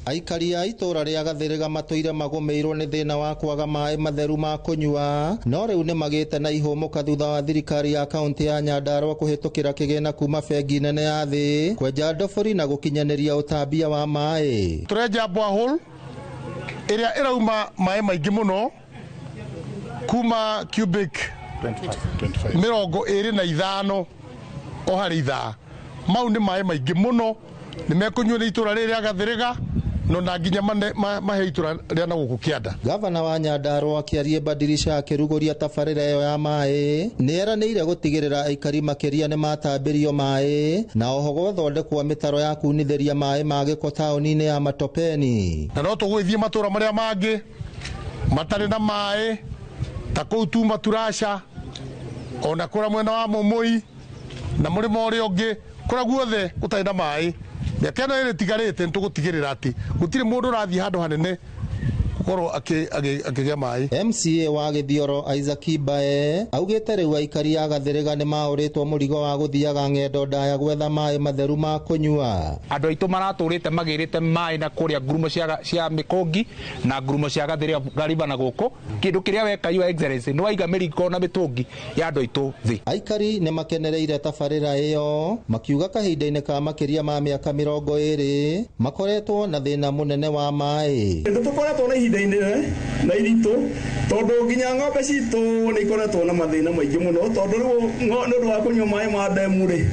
Aikari a itura ria Gathiriga matũire magomeirwo nĩ thĩna wa kwaga maĩ matheru ma kũnyua, no rĩu nĩ magĩte na ihũmũka thutha wa thirikari ya kaunti ya Nyandarua kũhĩtũkĩra kĩgĩna kuma bengi nene ya thĩ kwenja ndobori na gũkinyanĩria ũtambia wa maĩ. Tũrenja borehole ĩrĩa ĩrauma maĩ maingĩ mũno kuma cubic 25 o harĩ ithaa. Mau nĩ maĩ maingĩ mũno nĩ mekũnyuo nĩ itura rĩrĩa Gathiriga no na nginya mahe itura rĩa na gũkũ Kĩanda. Gavana wa Nyandarua akĩaria Badilisha akĩrugũria tabarĩra ĩyo ya maĩ nĩ eranĩire gũtigĩrĩra aikari makĩria nĩ matambĩrio maĩ na oho gũthondekwo mĩtaro ya kunithĩria maĩ ma gĩko taũni-inĩ ya Matopeni. Na no tũgũthiĩ matũra marĩa mangĩ matarĩ na maĩ ta kũu tu Maturasha ona kũrĩa mwena wa Mũmũi na mũrĩmo ũrĩa ũngĩ kũrĩa guothe gũtarĩ na maĩ. Mĩaka ĩno ĩrĩ tigarĩte nĩtũgũtigĩrĩra atĩ gũtirĩ mũndũ ũrathiĩ handũ hanene gũkorwo akĩgĩa maĩ. MCA wa Gĩthioro Isaac Ibae augĩte rĩu aikari a Gathiriga nĩ maũrĩtwo mũrigo wa gũthiaga ng'endo ndaya gwetha maĩ matheru ma kũnyua. Andũ aitũ maratũrĩte magĩrĩte maĩ na kũrĩa ngurumo cia Mĩkongi na ngurumo cia Gathiriga Gariba na gũkũ. Kĩndũ kĩrĩa weka Your Excellency nĩ waiga mĩrigo na mĩtũngi ya andũ aitũ thĩ. Aikari nĩ makenereire tabarĩra ĩyo makiuga kahinda-inĩ ka makĩria ma mĩaka 20 makoretwo na thĩna mũnene wa maĩ. Tũkoretwo na ihinda na iritũ tondũ nginya ng'ombe citũ nĩ ikoretwo na mathĩna maingĩ mũno tondũ rĩu nĩ wa kũnyua maĩ ma ndemu rĩ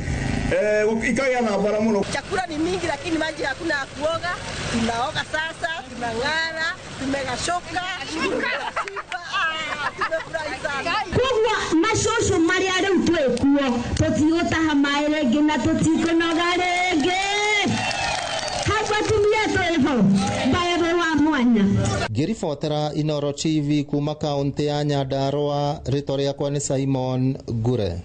ikagĩa na bara mũno. Chakula ni mingi lakini maji hakuna ya kuoga. Tunaoga sasa, tunang'ara, tumegashoka. Kugwa macũcũ marĩa rĩu twĩkuo tũtigũtaha maĩ rĩngĩ na tũtikũnoga rĩngĩ. Ngĩribotera Inooro TV kuma kaunti ya Nyandarua, rĩtwa rĩakwa nĩ Simon Ngure.